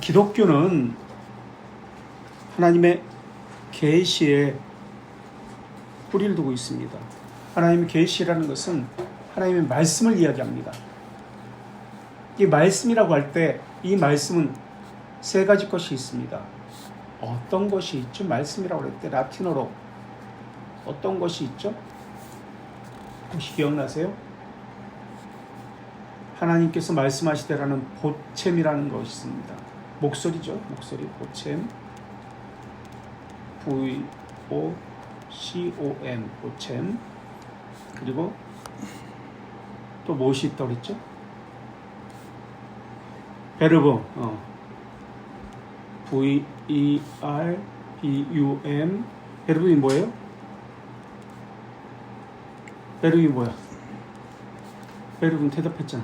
기독교는 하나님의 계시에 뿌리를 두고 있습니다. 하나님의 계시라는 것은 하나님의 말씀을 이야기합니다. 이 말씀이라고 할 때 이 말씀은 세 가지 것이 있습니다. 어떤 것이 있죠? 말씀이라고 할 때 라틴어로 어떤 것이 있죠? 혹시 기억나세요? 하나님께서 말씀하시되라는 보챔이라는 것이 있습니다. 목소리죠. 목소리, 보챔. V-O-C-O-M, 보챔. 그리고 또 무엇이 있다고 그랬죠? 베르브, V-E-R-B-U-M. 베르브이 뭐예요? 베르브이 뭐야? 베르브는 대답했잖아.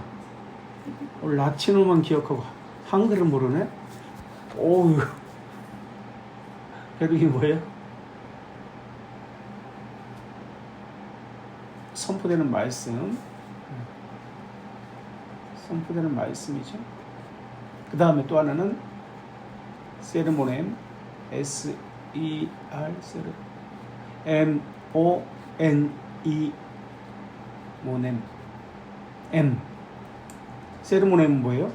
라틴어만 기억하고 한글을 모르네? 오우. 베르브이 뭐예요? 선포되는 말씀. 선포되는 말씀이죠. 그 다음에 또 하나는 세르모넴, S-E-R, M-O-N-E, 모넴, M. 세르모넴은 뭐예요?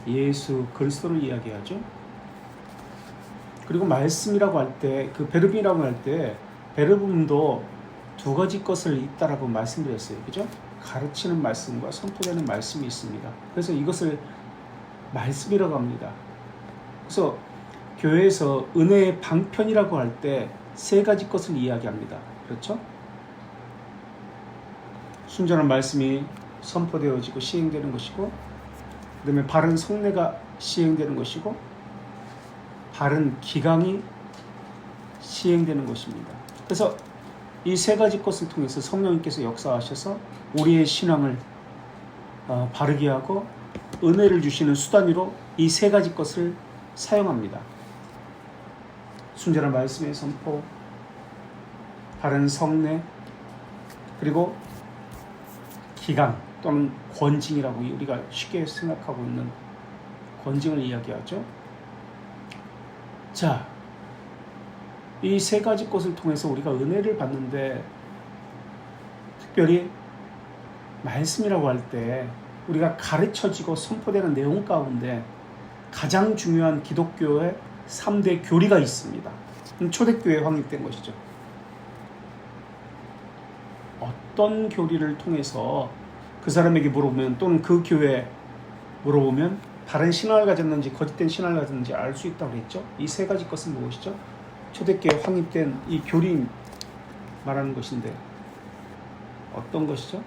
예수 그리스도를 이야기하죠. 그리고 말씀이라고 할 때, 그 베르빈이라고 할 때, 베르빈도 두 가지 것을 있다라고 말씀드렸어요. 그죠? 가르치는 말씀과 선포되는 말씀이 있습니다. 그래서 이것을 말씀이라고 합니다. 그래서 교회에서 은혜의 방편이라고 할 때 세 가지 것을 이야기합니다. 그렇죠? 순전한 말씀이 선포되어지고 시행되는 것이고, 그 다음에 바른 성례가 시행되는 것이고, 바른 기강이 시행되는 것입니다. 그래서 이 세 가지 것을 통해서 성령님께서 역사하셔서 우리의 신앙을 바르게 하고 은혜를 주시는 수단으로 이 세 가지 것을 사용합니다. 순전한 말씀의 선포, 바른 성례, 그리고 기강 또는 권징이라고 우리가 쉽게 생각하고 있는 권징을 이야기하죠. 자, 이 세 가지 것을 통해서 우리가 은혜를 받는데, 특별히 말씀이라고 할 때 우리가 가르쳐지고 선포되는 내용 가운데 가장 중요한 기독교의 3대 교리가 있습니다. 초대교회에 확립된 것이죠. 어떤 교리를 통해서 그 사람에게 물어보면, 또는 그 교회에 물어보면 바른 신앙을 가졌는지 거짓된 신앙을 가졌는지 알 수 있다고 했죠. 이 세 가지 것은 무엇이죠? 초대교회에 확립된 이 교리 말하는 것인데 어떤 것이죠?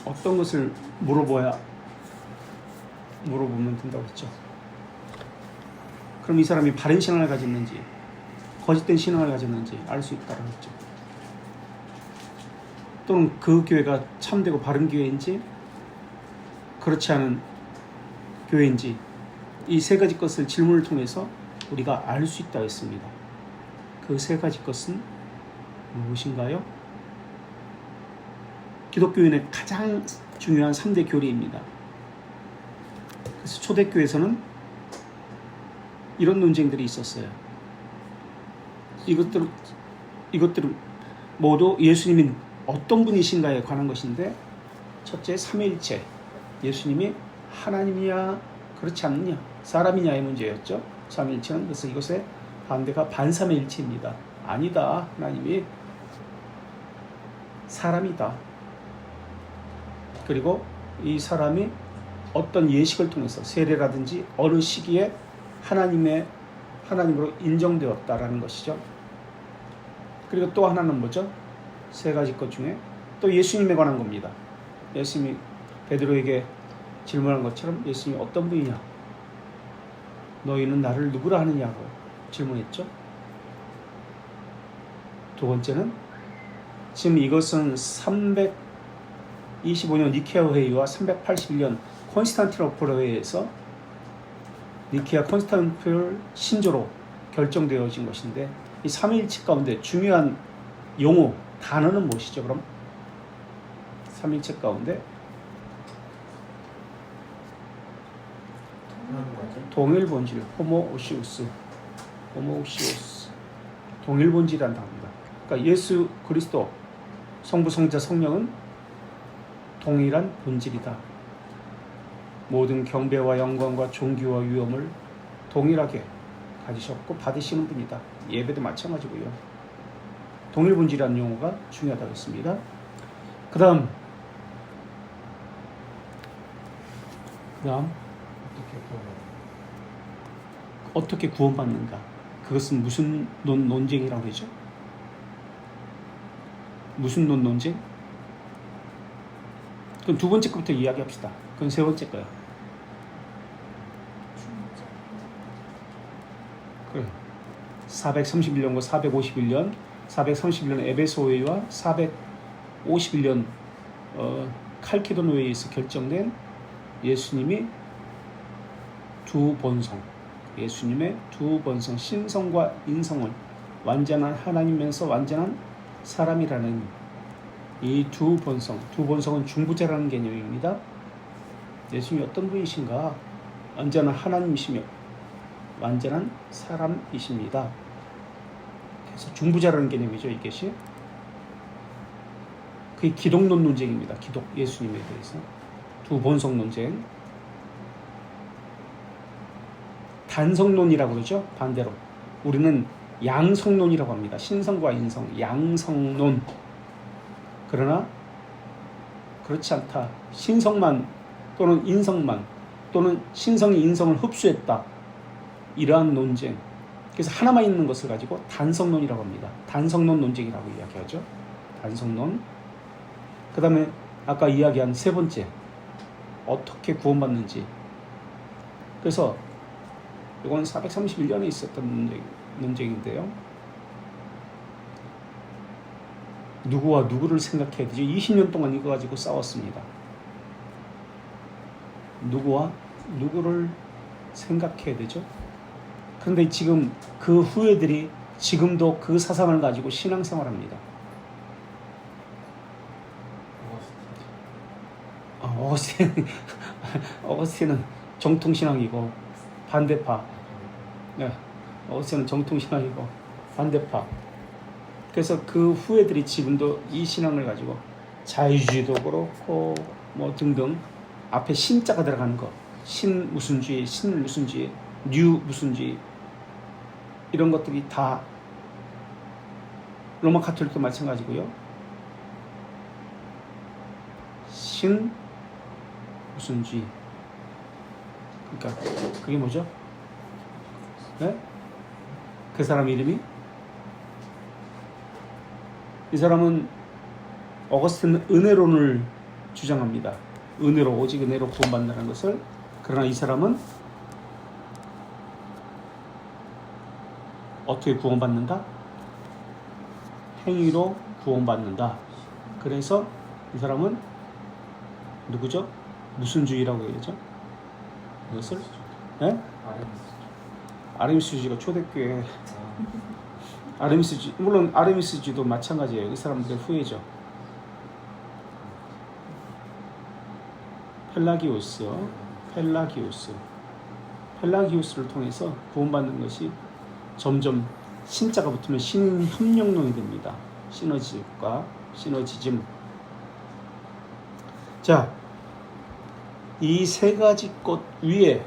어떤 것을 물어보면 된다고 했죠. 그럼 이 사람이 바른 신앙을 가졌는지 거짓된 신앙을 가졌는지 알 수 있다고 했죠. 또는 그 교회가 참되고 바른 교회인지 그렇지 않은 교회인지, 이 세 가지 것을 질문을 통해서 우리가 알 수 있다고 했습니다. 그 세 가지 것은 무엇인가요? 기독교인의 가장 중요한 3대 교리입니다. 그래서 초대교회에서는 이런 논쟁들이 있었어요. 이것들은 모두 예수님이 어떤 분이신가에 관한 것인데, 첫째, 삼위일체. 예수님이 하나님이냐 그렇지 않느냐, 사람이냐의 문제였죠. 삼위일체는. 그래서 이것의 반대가 반삼위일체입니다. 아니다, 하나님이 사람이다. 그리고 이 사람이 어떤 예식을 통해서 세례라든지 어느 시기에 하나님으로 인정되었다라는 것이죠. 그리고 또 하나는 뭐죠? 세 가지 것 중에 또 예수님에 관한 겁니다. 예수님이 베드로에게 질문한 것처럼 예수님이 어떤 분이냐, 너희는 나를 누구라 하느냐고 질문했죠. 두 번째는 지금 이것은 325년 니케아 회의와 381년 콘스탄티노플 회의에서 니케아 콘스탄티노플 신조로 결정되어진 것인데, 이 삼위일체 가운데 중요한 용어, 단어는 무엇이죠? 그럼 삼일체 가운데 동일 본질, 호모오시우스, 동일 본질이란다 합니다. 그러니까 예수 그리스도, 성부, 성자, 성령은 동일한 본질이다. 모든 경배와 영광과 존귀와 위엄을 동일하게 가지셨고 받으시는 분이다. 예배도 마찬가지고요. 동일 본질이라는 용어가 중요하다고 했습니다. 그 다음 어떻게 구원받는가? 그것은 무슨 논쟁이라고 하죠? 무슨 논쟁? 그럼 두 번째 거부터 이야기합시다. 그건 세 번째 거야. 그래. 431년과 451년, 431년 에베소 회의와 451년 칼케돈 회의에서 결정된 예수님의 두 본성, 신성과 인성을 완전한 하나님이면서 완전한 사람이라는 이 두 본성은 중부자라는 개념입니다. 예수님이 어떤 분이신가? 언제나 하나님이시며 완전한 사람이십니다. 그래서 중부자라는 개념이죠, 이것이. 그게 기독론 논쟁입니다. 예수님에 대해서 두 본성 논쟁. 단성론이라고 그러죠. 반대로 우리는 양성론이라고 합니다. 신성과 인성, 양성론. 그러나 그렇지 않다. 신성만 또는 인성만 또는 신성이 인성을 흡수했다. 이러한 논쟁. 그래서 하나만 있는 것을 가지고 단성론이라고 합니다. 단성론 논쟁이라고 이야기하죠. 단성론. 그 다음에 아까 이야기한 세 번째, 어떻게 구원받는지. 그래서 이건 431년에 있었던 논쟁인데요. 누구와 누구를 생각해야 되죠? 20년 동안 이거 가지고 싸웠습니다. 누구와 누구를 생각해야 되죠? 그런데 지금 그 후예들이 지금도 그 사상을 가지고 신앙생활합니다. 어거스틴은 정통신앙이고 반대파. 어거스틴은 정통신앙이고 반대파. 그래서 그 후예들이 지금도 이 신앙을 가지고 자유주의도 그렇고 뭐 등등 앞에 신자가 들어가는 거, 신 무슨주의, 뉴 무슨주의 이런 것들이 다 로마 가톨릭도 마찬가지고요. 신 무슨주의. 그러니까 그게 뭐죠? 네? 그 사람 이름이? 이 사람은 어거스틴은 은혜론을 주장합니다. 오직 은혜로 구원받는다는 것을. 그러나 이 사람은 어떻게 구원받는다? 행위로 구원받는다. 그래서 이 사람은 누구죠? 무슨 주의라고 얘기하죠? 이것을? 네? 아르미스주의가 초대교회. 아르미스주의, 물론 아르미스주의도 마찬가지예요. 이 사람들 후예죠. 펠라기우스를 통해서 구원받는 것이 점점 신자가 붙으면 신협력론이 됩니다. 시너지즘. 자, 이 세 가지 것 위에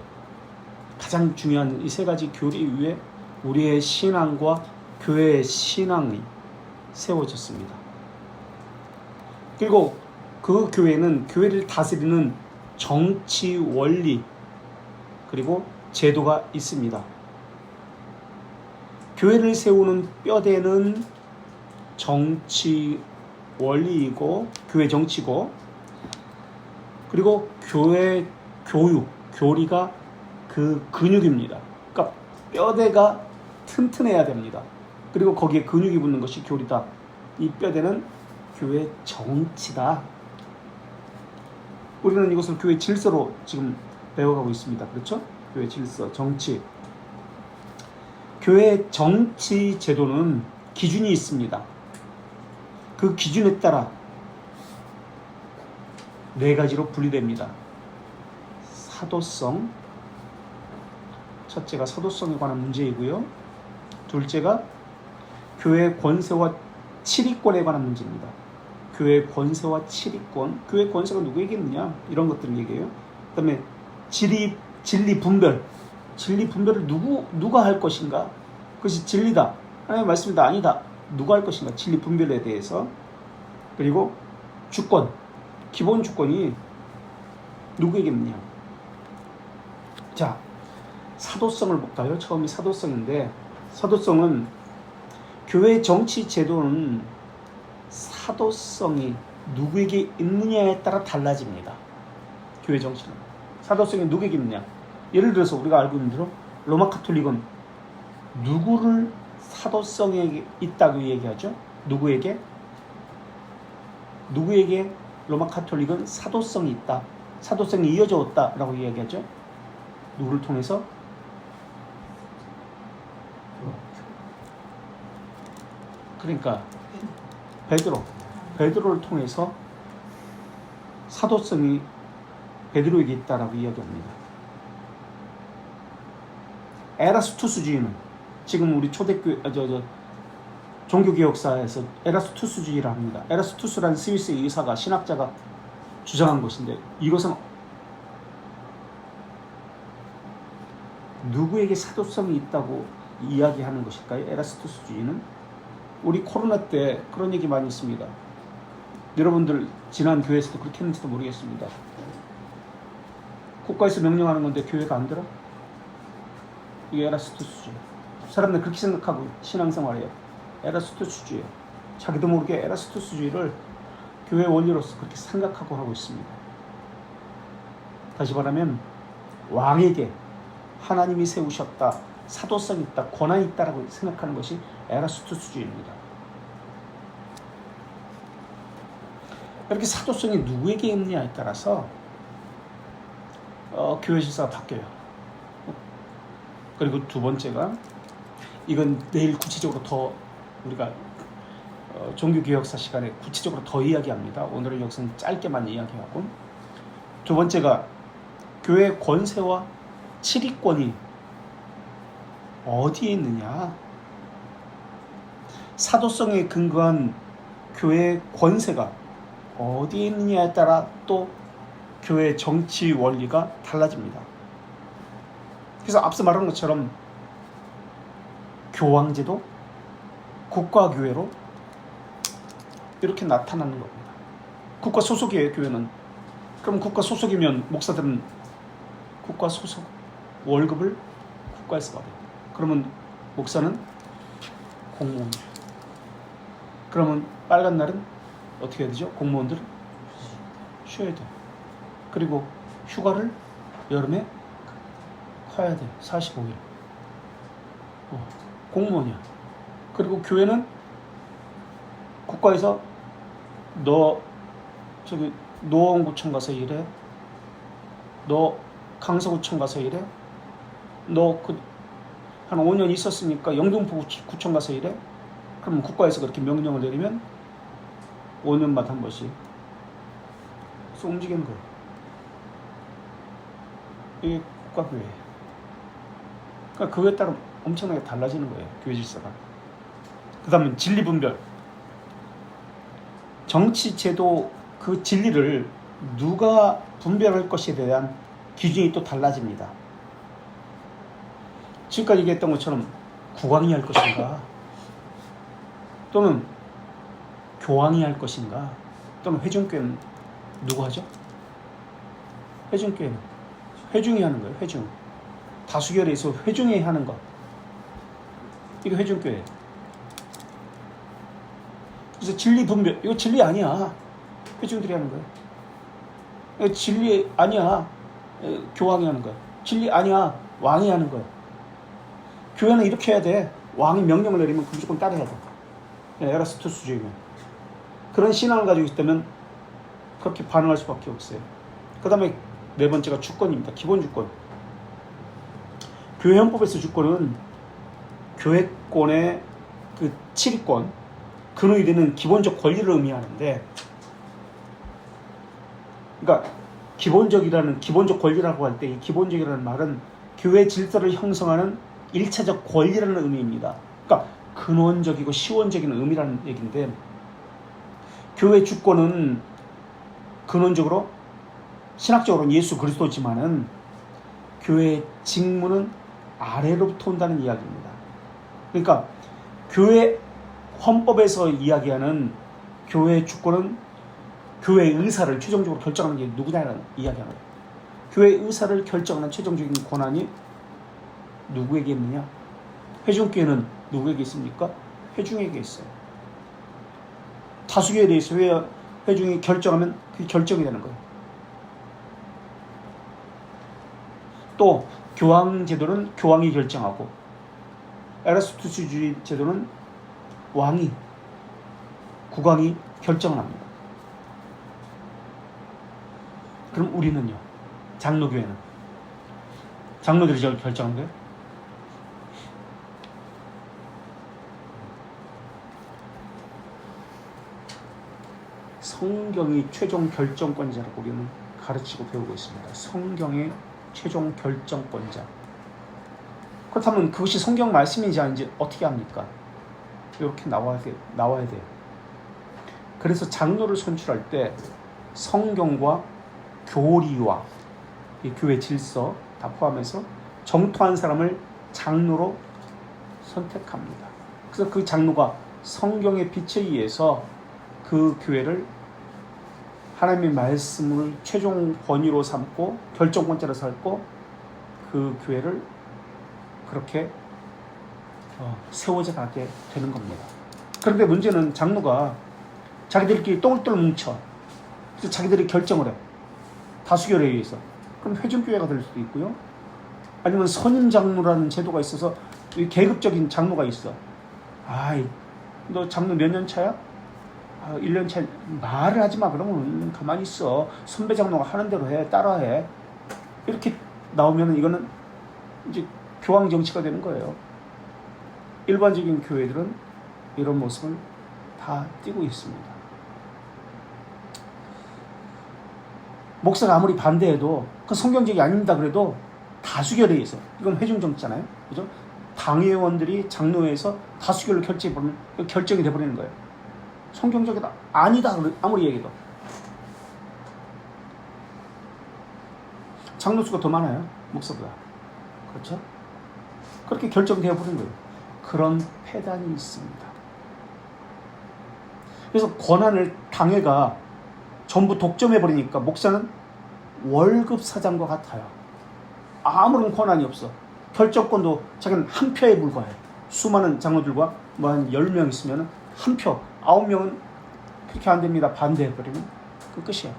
가장 중요한 이 세 가지 교리 위에 우리의 신앙과 교회의 신앙이 세워졌습니다. 그리고 그 교회는 교회를 다스리는 정치 원리 그리고 제도가 있습니다. 교회를 세우는 뼈대는 정치 원리이고 교회 정치고, 그리고 교회 교리가 그 근육입니다. 그러니까 뼈대가 튼튼해야 됩니다. 그리고 거기에 근육이 붙는 것이 교리다. 이 뼈대는 교회 정치다. 우리는 이것을 교회 질서로 지금 배워가고 있습니다. 그렇죠? 교회 질서, 정치. 교회 정치 제도는 기준이 있습니다. 그 기준에 따라 네 가지로 분리됩니다. 사도성, 첫째가 사도성에 관한 문제이고요. 둘째가 교회의 권세와 치리권에 관한 문제입니다. 교회의 권세와 치리권, 교회의 권세가 누구에게 있느냐, 이런 것들을 얘기해요. 그 다음에 진리 분별, 진리 분별을 누가 할 것인가, 그것이 진리다, 하나님의 말씀이다, 아니다, 누가 할 것인가, 진리 분별에 대해서. 그리고 주권, 기본 주권이 누구에게 있느냐. 자, 사도성을 볼까요? 처음이 사도성인데, 사도성은 교회 정치 제도는 사도성이 누구에게 있느냐에 따라 달라집니다. 교회 정치는 사도성이 누구에게 있느냐. 예를 들어서 우리가 알고 있는 대로 로마 카톨릭은 누구를 사도성에 있다고 얘기하죠? 누구에게 로마 카톨릭은 사도성이 있다, 사도성이 이어져 왔다라고 이야기하죠? 누구를 통해서? 그러니까 베드로를 통해서 사도성이 베드로에게 있다라고 이야기합니다. 에라스투스주의는 지금 우리 초대교회 종교개혁사에서 에라스투스주의라 합니다. 에라스투스라는 스위스의 의사가, 신학자가 주장한 것인데, 이것은 누구에게 사도성이 있다고 이야기하는 것일까요? 에라스투스주의는? 우리 코로나 때 그런 얘기 많이 있습니다. 여러분들 지난 교회에서도 그렇게 했는지도 모르겠습니다. 국가에서 명령하는 건데 교회가 안 들어? 이게 에라스투스주의. 사람들 그렇게 생각하고 신앙생활해요. 에라스투스주의. 자기도 모르게 에라스투스주의를 교회 원리로서 그렇게 생각하고 하고 있습니다. 다시 말하면 왕에게 하나님이 세우셨다, 사도성이 있다, 권한이 있다라고 생각하는 것이 에라스투스주의입니다. 이렇게 사도성이 누구에게 있느냐에 따라서 교회 질서가 바뀌어요. 그리고 두 번째가, 이건 내일 구체적으로 더 우리가 종교개혁사 시간에 구체적으로 더 이야기합니다. 오늘은 여기서는 짧게만 이야기하고, 두 번째가 교회의 권세와 치리권이 어디에 있느냐. 사도성에 근거한 교회의 권세가 어디에 있느냐에 따라 또 교회의 정치 원리가 달라집니다. 그래서 앞서 말한 것처럼 교황제도, 국가교회로 이렇게 나타나는 겁니다. 국가 소속이에요, 교회는. 그럼 국가 소속이면 목사들은 국가 소속, 월급을 국가에서 받아요. 그러면 목사는 공무원이에요. 그러면 빨간 날은 어떻게 해야 되죠? 공무원들은 쉬어야 돼요. 그리고 휴가를 여름에 가야 돼요. 45일. 공무원이야. 그리고 교회는 국가에서 너 저기 노원구청 가서 일해, 너 강서구청 가서 일해, 너 한 5년 있었으니까 영등포구청 가서 일해. 그럼 국가에서 그렇게 명령을 내리면 5년마다 한 번씩 움직이는 거예요. 이게 국가교회예요. 그러니까 그거에 따라 엄청나게 달라지는 거예요, 교회 질서가. 그 다음에 진리분별. 정치 제도 그 진리를 누가 분별할 것에 대한 기준이 또 달라집니다. 지금까지 얘기했던 것처럼 국왕이 할 것인가, 또는 교황이 할 것인가, 또는 회중교회는 누구 하죠? 회중교회는 회중이 하는 거예요. 회중. 다수결에서 회중이 하는 것, 이거 회중교회. 그래서 진리 분별, 이거 진리 아니야, 회중들이 하는 거예요. 이거 진리 아니야, 교황이 하는 거야. 진리 아니야, 왕이 하는 거야. 교회는 이렇게 해야 돼. 왕이 명령을 내리면 무조건 따라야 돼. 에라스투스주의면. 그런 신앙을 가지고 있다면 그렇게 반응할 수밖에 없어요. 그 다음에 네 번째가 주권입니다. 기본 주권. 교회 헌법에서 주권은 교회권의 그 치리권, 근원이 되는 기본적 권리를 의미하는데, 그러니까 기본적 권리라고 할 때 이 기본적이라는 말은 교회 질서를 형성하는 1차적 권리라는 의미입니다. 그러니까 근원적이고 시원적인 의미라는 얘기인데, 교회 주권은 근원적으로 신학적으로는 예수 그리스도지만은 교회의 직무는 아래로부터 온다는 이야기입니다. 그러니까 교회 헌법에서 이야기하는 교회의 주권은 교회의 의사를 최종적으로 결정하는 게 누구냐는 이야기하는 거예요. 교회의 의사를 결정하는 최종적인 권한이 누구에게 있느냐? 회중교회는 누구에게 있습니까? 회중에게 있어요. 다수교회에 대해서 회중이 결정하면 그게 결정이 되는 거예요. 또 교황 제도는 교황이 결정하고, 에라스투스주의 제도는 국왕이 결정을 합니다. 그럼 우리는요? 장로교회는? 장로들이 저를 결정한 거예요? 성경이 최종 결정권자라고 우리는 가르치고 배우고 있습니다. 성경의 최종 결정권자. 그렇다면 그것이 성경 말씀인지 아닌지 어떻게 합니까? 이렇게 나와야 돼요. 그래서 장로를 선출할 때 성경과 교리와 이 교회 질서 다 포함해서 정토한 사람을 장로로 선택합니다. 그래서 그 장로가 성경의 빛에 의해서 그 교회를 하나님의 말씀을 최종 권위로 삼고 결정권자로 삼고 그 교회를 그렇게 세워져 가게 되는 겁니다. 그런데 문제는 장로가 자기들끼리 똘똘 뭉쳐, 그래서 자기들이 결정을 해. 다수결에 의해서. 그럼 회중교회가 될 수도 있고요. 아니면 선임장로라는 제도가 있어서 계급적인 장로가 있어. 너 장로 몇 년 차야? 1년 차. 말을 하지 마. 그러면 가만히 있어. 선배 장로가 하는 대로 해. 따라해. 이렇게 나오면 이거는 이제 교황 정치가 되는 거예요. 일반적인 교회들은 이런 모습을 다 띠고 있습니다. 목사가 아무리 반대해도 그 성경적이 아닙니다 그래도 다수결에 의해서, 이건 회중 정치잖아요. 그죠? 당회원들이 장로회에서 다수결로 결정이 돼버리는 거예요. 성경적이다 아니다 아무리 얘기해도. 장로 수가 더 많아요 목사보다. 그렇죠? 그렇게 결정되어 버린 거예요. 그런 폐단이 있습니다. 그래서 권한을 당회가 전부 독점해 버리니까 목사는 월급 사장과 같아요. 아무런 권한이 없어. 결정권도 자기는 한 표에 불과해. 수많은 장로들과 한 10명 있으면 한 표, 9명은 그렇게 안 됩니다 반대해버리면 그 끝이야.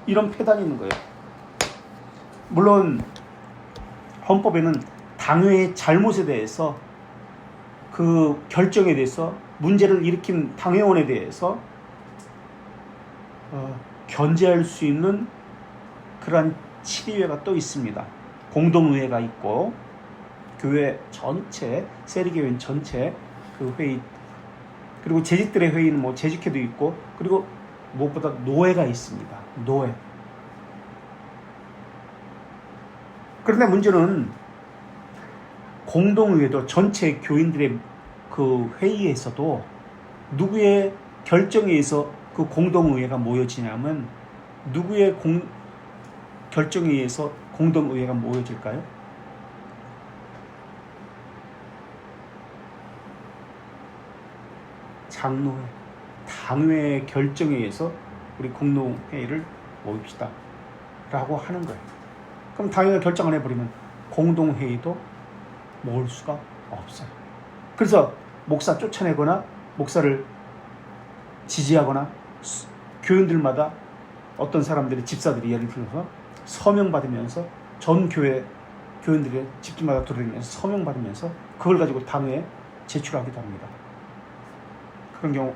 이런 폐단이 있는 거예요. 물론 헌법에는 당회의 잘못에 대해서, 그 결정에 대해서, 문제를 일으킨 당회원에 대해서 견제할 수 있는 그러한 치리회가 또 있습니다. 공동의회가 있고, 교회 전체, 세리교회 전체 그 회의, 그리고 재직들의 회의는 재직회도 있고, 그리고 무엇보다 노회가 있습니다. 노회. 그런데 문제는 공동의회도 전체 교인들의 그 회의에서도 누구의 결정에 의해서 그 공동의회가 모여지냐면, 누구의 결정에 의해서 공동의회가 모여질까요? 장로회, 당회의 결정에 의해서 우리 공동회의를 모읍시다 라고 하는 거예요. 그럼 당회가 결정을 해버리면 공동회의도 모을 수가 없어요. 그래서 목사 쫓아내거나 목사를 지지하거나 교인들마다 어떤 사람들이, 집사들이 예를 들어서 서명받으면서 전 교회 교인들의 집집마다 돌아다니면서 서명받으면서 그걸 가지고 당회에 제출하기도 합니다. 그런 경우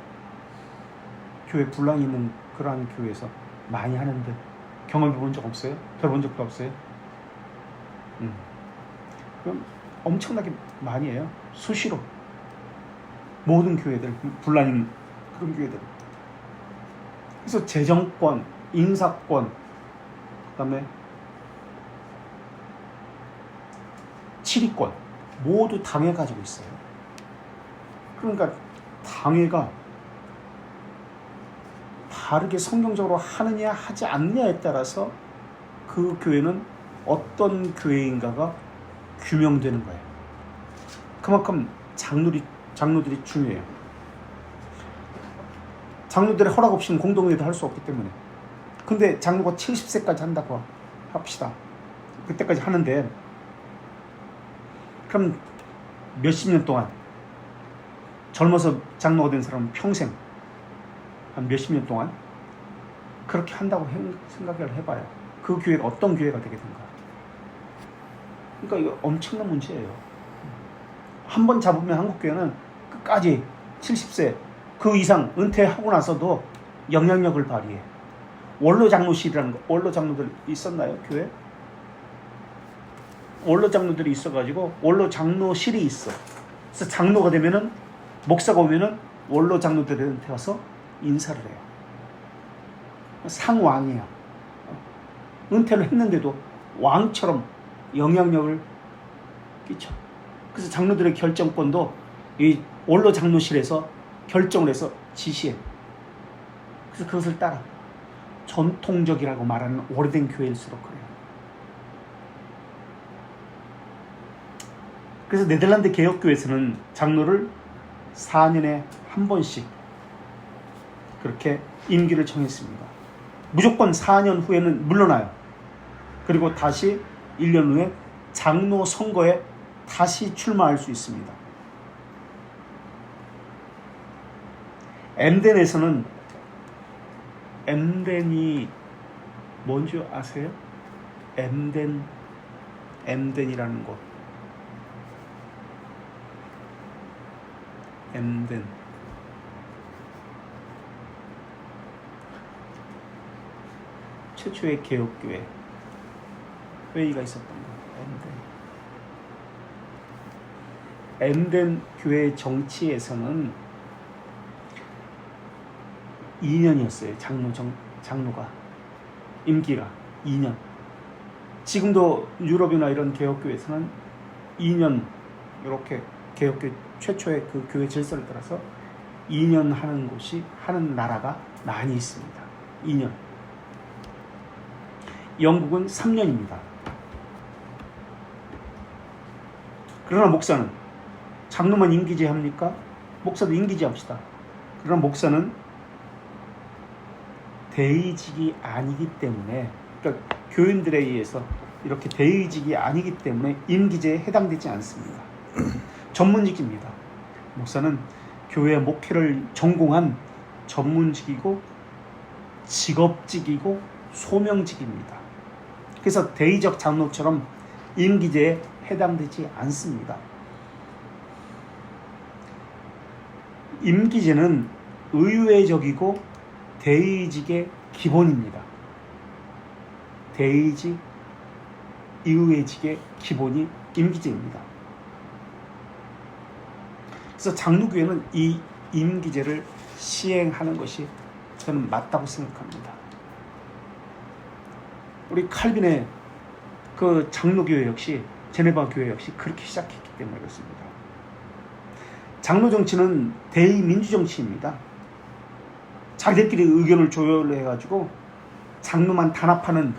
교회 분란이 있는 그러한 교회에서 많이 하는데 경험해 본 적 없어요? 들어본 적도 없어요? 그럼 엄청나게 많이 해요. 수시로. 모든 교회들, 분란 있는 그런 교회들. 그래서 재정권, 인사권, 그다음에 치리권 모두 당회 가지고 있어요. 그러니까 당회가 바르게 성경적으로 하느냐 하지 않느냐에 따라서 그 교회는 어떤 교회인가가 규명되는 거예요. 그만큼 장로들이 중요해요. 장로들의 허락 없이는 공동회의도 할 수 없기 때문에. 근데 장로가 70세까지 한다고 합시다. 그때까지 하는데 그럼 몇십 년 동안 젊어서 장로가 된 사람은 평생 한 몇십 년 동안 그렇게 한다고 생각을 해봐요. 그 교회가 어떤 교회가 되겠는가. 그러니까 이거 엄청난 문제예요. 한 번 잡으면 한국교회는 끝까지 70세 그 이상 은퇴하고 나서도 영향력을 발휘해. 원로 장로실이라는 거, 원로 장로들 있었나요, 교회? 원로 장로들이 있어가지고 원로 장로실이 있어. 그래서 장로가 되면은 목사가 오면은 원로 장로들한테 와서 인사를 해요. 상왕이야. 은퇴를 했는데도 왕처럼 영향력을 끼쳐. 그래서 장로들의 결정권도 이 원로 장로실에서 결정을 해서 지시해. 그래서 그것을 따라. 전통적이라고 말하는 오래된 교회일수록 그래요. 그래서 네덜란드 개혁교회에서는 장로를 4년에 한 번씩 그렇게 임기를 정했습니다. 무조건 4년 후에는 물러나요. 그리고 다시 1년 후에 장로 선거에 다시 출마할 수 있습니다. 엠덴에서는 엠덴이 뭔지 아세요? 엠덴이라는 곳. 엠덴. 최초의 개혁교회 회의가 있었던 거예요. 엠덴 교회 정치에서는 2년이었어요. 장로가 임기가 2년. 지금도 유럽이나 이런 개혁교회에서는 2년 이렇게 개혁교회 최초의 그 교회 질서를 따라서 2년 하는 나라가 많이 있습니다. 2년. 영국은 3년입니다. 그러나 목사는 장로만 임기제 합니까? 목사도 임기제 합시다. 그러나 목사는 대의직이 아니기 때문에, 그러니까 교인들에 의해서 이렇게 대의직이 아니기 때문에 임기제에 해당되지 않습니다. 전문직입니다. 목사는 교회 목회를 전공한 전문직이고 직업직이고 소명직입니다. 그래서 대의적 장로처럼 임기제에 해당되지 않습니다. 임기제는 의외적이고 대의직의 기본입니다. 대의직, 의외직의 기본이 임기제입니다. 그래서 장로교회는 이 임기제를 시행하는 것이 저는 맞다고 생각합니다. 우리 칼빈의 그 장로교회 역시, 제네바 교회 역시 그렇게 시작했기 때문에 그렇습니다. 장로 정치는 대의 민주 정치입니다. 자기들끼리 의견을 조율해가지고 장로만 단합하는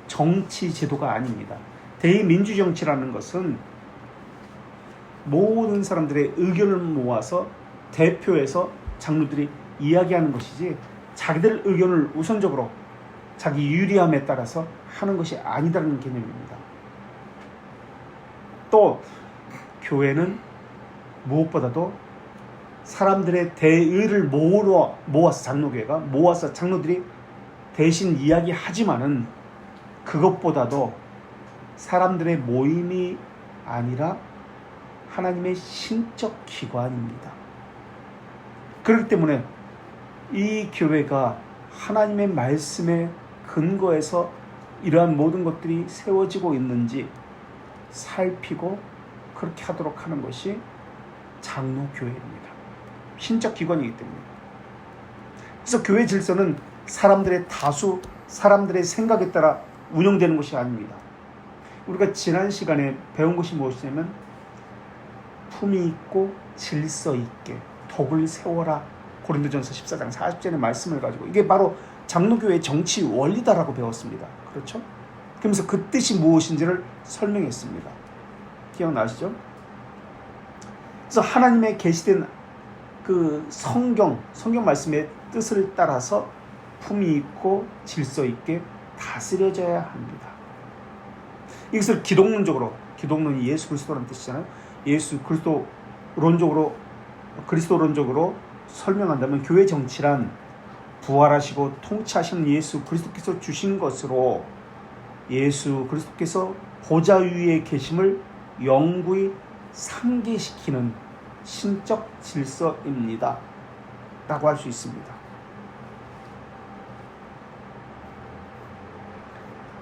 정치 제도가 아닙니다. 대의 민주 정치라는 것은 모든 사람들의 의견을 모아서 대표해서 장로들이 이야기하는 것이지, 자기들 의견을 우선적으로 자기 유리함에 따라서 하는 것이 아니다라는 개념입니다. 또 교회는 무엇보다도 사람들의 대의를 모아서, 장로교회가 모아서 장로들이 대신 이야기하지만은 그것보다도 사람들의 모임이 아니라 하나님의 신적 기관입니다. 그렇기 때문에 이 교회가 하나님의 말씀에 근거해서 이러한 모든 것들이 세워지고 있는지 살피고 그렇게 하도록 하는 것이 장로교회입니다. 신적 기관이기 때문에. 그래서 교회 질서는 사람들의 다수 사람들의 생각에 따라 운영되는 것이 아닙니다. 우리가 지난 시간에 배운 것이 무엇이냐면 품위 있고 질서 있게 덕을 세워라. 고린도전서 14장 40절의 말씀을 가지고 이게 바로 장로교회의 정치 원리다라고 배웠습니다. 그렇죠? 그러면서 그 뜻이 무엇인지를 설명했습니다. 기억나시죠? 그래서 하나님의 계시된 그 성경 말씀의 뜻을 따라서 품위 있고 질서 있게 다스려져야 합니다. 이것을 기독론이 예수 그리스도라는 뜻이잖아요. 예수 그리스도론적으로 설명한다면 교회 정치란 부활하시고 통치하시는 예수 그리스도께서 주신 것으로 예수 그리스도께서 보좌 위에 계심을 영구히 상기시키는 신적 질서입니다. 라고 할 수 있습니다.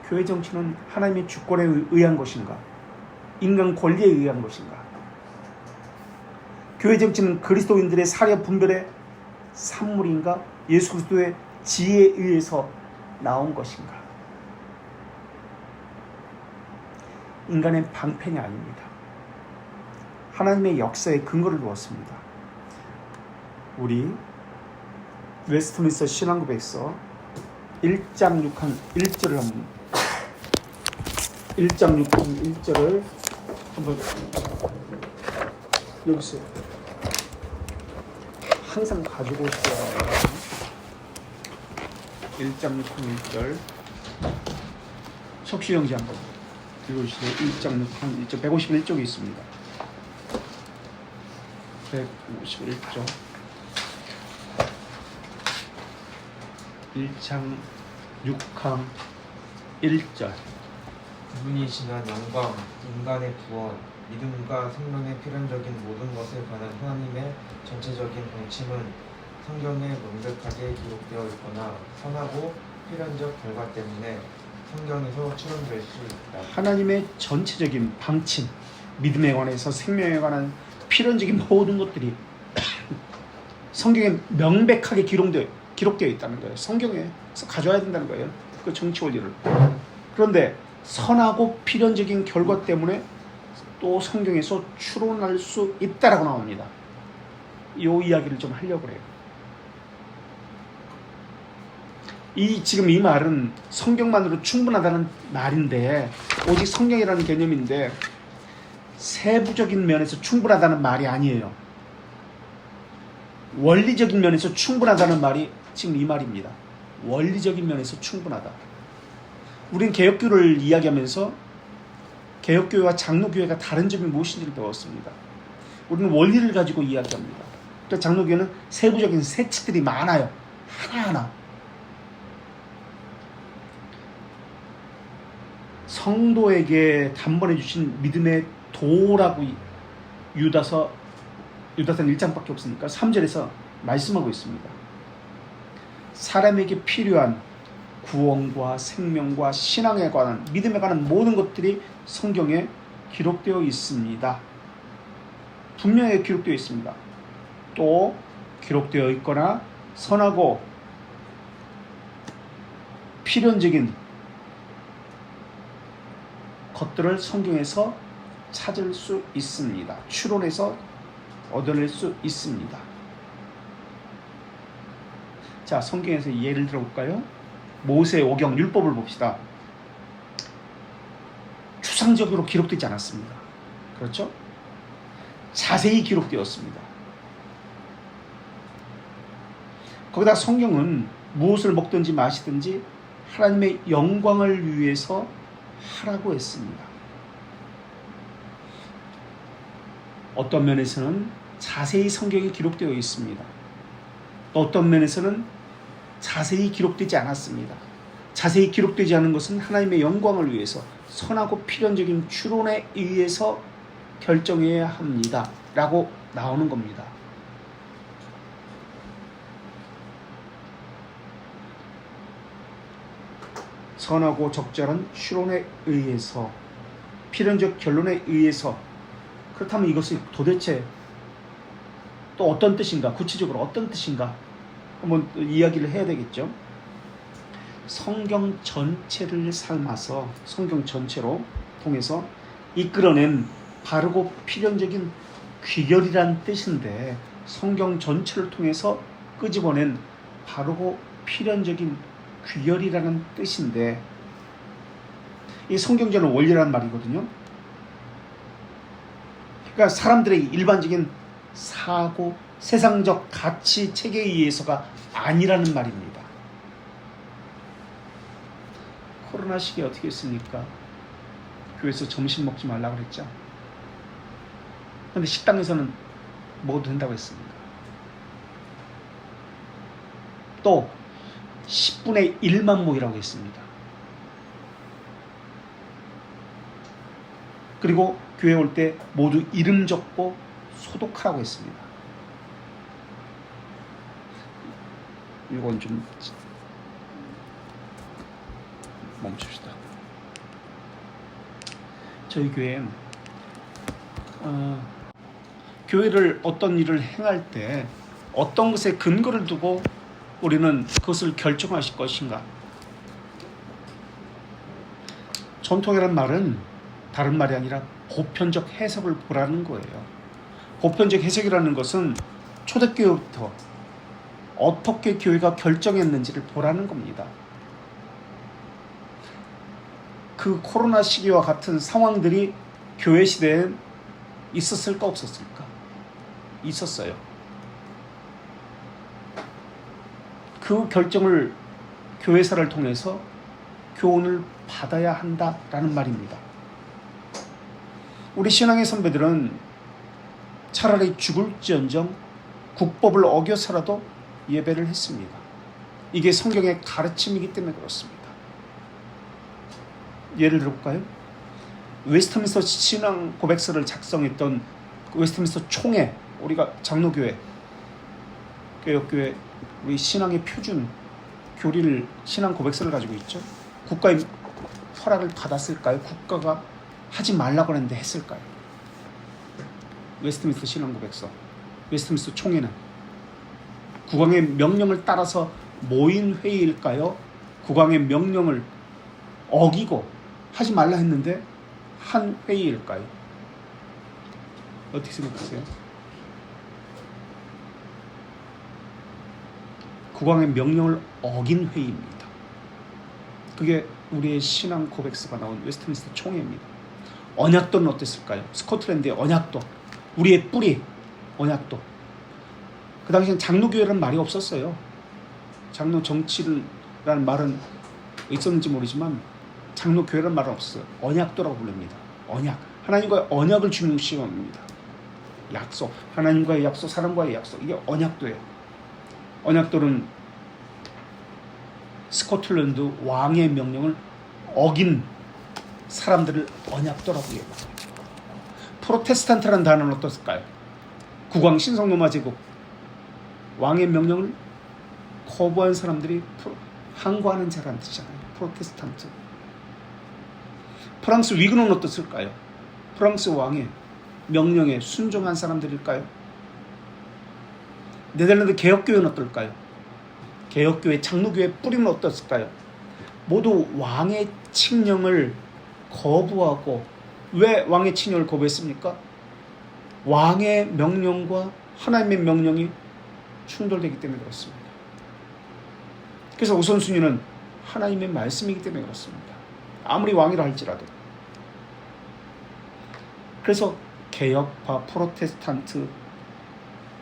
교회 정치는 하나님의 주권에 의한 것인가? 인간 권리에 의한 것인가? 교회 정치는 그리스도인들의 사려 분별의 산물인가? 예수 그리스도의 지혜에 의해서 나온 것인가? 인간의 방편이 아닙니다. 하나님의 역사에 근거를 두었습니다. 우리 웨스트민스터 신앙고백서 1장 6한 1절을 한번 1장 6한 1절을 한번 여기서 항상 가지고 있어야 합니다. 1장 6한 1절 석시영지 한번 읽어주시죠. 1장 6한 1절 151쪽에 있습니다. 151쪽 1장 6항 1절 그분이 지난 영광, 인간의 구원, 믿음과 생명의 필연적인 모든 것에 관한 하나님의 전체적인 방침은 성경에 명백하게 기록되어 있거나 선하고 필연적 결과 때문에 성경에서 추론될 수 있다. 하나님의 전체적인 방침, 믿음에 관해서 생명에 관한 필연적인 모든 것들이 성경에 명백하게 기록되어 있다는 거예요. 성경에서 가져와야 된다는 거예요. 그 정치 원리를. 그런데 선하고 필연적인 결과 때문에 또 성경에서 추론할 수 있다라고 나옵니다. 이 이야기를 좀 하려고 해요. 지금 이 말은 성경만으로 충분하다는 말인데, 오직 성경이라는 개념인데 세부적인 면에서 충분하다는 말이 아니에요. 원리적인 면에서 충분하다는 말이 지금 이 말입니다. 원리적인 면에서 충분하다. 우리는 개혁교를 이야기하면서 개혁교회와 장로교회가 다른 점이 무엇인지를 배웠습니다. 우리는 원리를 가지고 이야기합니다. 또 장로교회는 세부적인 세치들이 많아요. 하나하나. 성도에게 단번에 주신 믿음의 도라고 유다서는 1장밖에 없으니까 3절에서 말씀하고 있습니다. 사람에게 필요한 구원과 생명과 신앙에 관한, 믿음에 관한 모든 것들이 성경에 기록되어 있습니다. 분명히 기록되어 있습니다. 또 기록되어 있거나 선하고 필연적인 것들을 성경에서 찾을 수 있습니다. 추론해서 얻어낼 수 있습니다. 자, 성경에서 예를 들어볼까요? 모세 오경 율법을 봅시다. 추상적으로 기록되지 않았습니다. 그렇죠? 자세히 기록되었습니다. 거기다 성경은 무엇을 먹든지 마시든지 하나님의 영광을 위해서 하라고 했습니다. 어떤 면에서는 자세히 성경이 기록되어 있습니다. 또 어떤 면에서는 자세히 기록되지 않았습니다. 자세히 기록되지 않은 것은 하나님의 영광을 위해서 선하고 필연적인 추론에 의해서 결정해야 합니다. 라고 나오는 겁니다. 선하고 적절한 추론에 의해서, 필연적 결론에 의해서. 그렇다면 이것이 도대체 또 어떤 뜻인가? 구체적으로 어떤 뜻인가? 한번 이야기를 해야 되겠죠. 성경 전체를 삶아서 성경 전체로 통해서 이끌어낸 바르고 필연적인 귀결이란 뜻인데, 성경 전체를 통해서 끄집어낸 바르고 필연적인 귀결이라는 뜻인데, 이 성경전은 원리라는 말이거든요. 그러니까 사람들의 일반적인 사고, 세상적 가치 체계에 의해서가 아니라는 말입니다. 코로나 시기에 어떻게 했습니까? 교회에서 점심 먹지 말라고 그랬죠. 근데 식당에서는 먹어도 된다고 했습니다. 또 10분의 1만 모이라고 했습니다. 그리고 교회 올 때 모두 이름 적고 소독하라고 했습니다. 이건 좀 멈춥시다. 저희 교회는 교회를 어떤 일을 행할 때 어떤 것에 근거를 두고 우리는 그것을 결정하실 것인가. 전통이란 말은 다른 말이 아니라 보편적 해석을 보라는 거예요. 보편적 해석이라는 것은 초대교회부터 어떻게 교회가 결정했는지를 보라는 겁니다. 그 코로나 시기와 같은 상황들이 교회 시대엔 있었을까 없었을까? 있었어요. 그 결정을 교회사를 통해서 교훈을 받아야 한다라는 말입니다. 우리 신앙의 선배들은 차라리 죽을지언정 국법을 어겨서라도 예배를 했습니다. 이게 성경의 가르침이기 때문에 그렇습니다. 예를 들어볼까요? 웨스트민스터 신앙 고백서를 작성했던 웨스트민스터 총회, 우리가 장로교회, 개혁교회, 우리 신앙의 표준 교리를, 신앙 고백서를 가지고 있죠. 국가의 허락을 받았을까요? 국가가 하지 말라고 했는데 했을까요? 웨스트민스터 신앙 고백서, 웨스트민스터 총회는 국왕의 명령을 따라서 모인 회의일까요? 국왕의 명령을 어기고 하지 말라 했는데 한 회의일까요? 어떻게 생각하세요? 국왕의 명령을 어긴 회의입니다. 그게 우리의 신앙 고백서가 나온 웨스트민스터 총회입니다. 언약도는 어땠을까요? 스코틀랜드의 언약도, 우리의 뿌리 언약도. 그 당시엔 장로교회라는 말이 없었어요. 장로 정치라는 말은 있었는지 모르지만 장로교회라는 말은 없었어요. 언약도라고 부릅니다. 언약, 하나님과의 언약을 중요시합니다. 약속, 하나님과의 약속, 사람과의 약속, 이게 언약도예요. 언약도는 스코틀랜드 왕의 명령을 어긴 사람들을 언약도라고 얘기합니다. 프로테스탄트라는 단어는 어떻을까요? 국왕 신성로마 제국, 왕의 명령을 거부한 사람들이 항거하는 자라는 뜻이잖아요. 프로테스탄트. 프랑스 위근은 어떻을까요? 프랑스 왕의 명령에 순종한 사람들일까요? 네덜란드 개혁교회는 어떨까요? 개혁교회, 장로교회 뿌리는 어떻을까요? 모두 왕의 칙령을 거부하고, 왜 왕의 칙령을 거부했습니까? 왕의 명령과 하나님의 명령이 충돌되기 때문에 그렇습니다. 그래서 우선순위는 하나님의 말씀이기 때문에 그렇습니다. 아무리 왕이라 할지라도. 그래서 개혁파, 프로테스탄트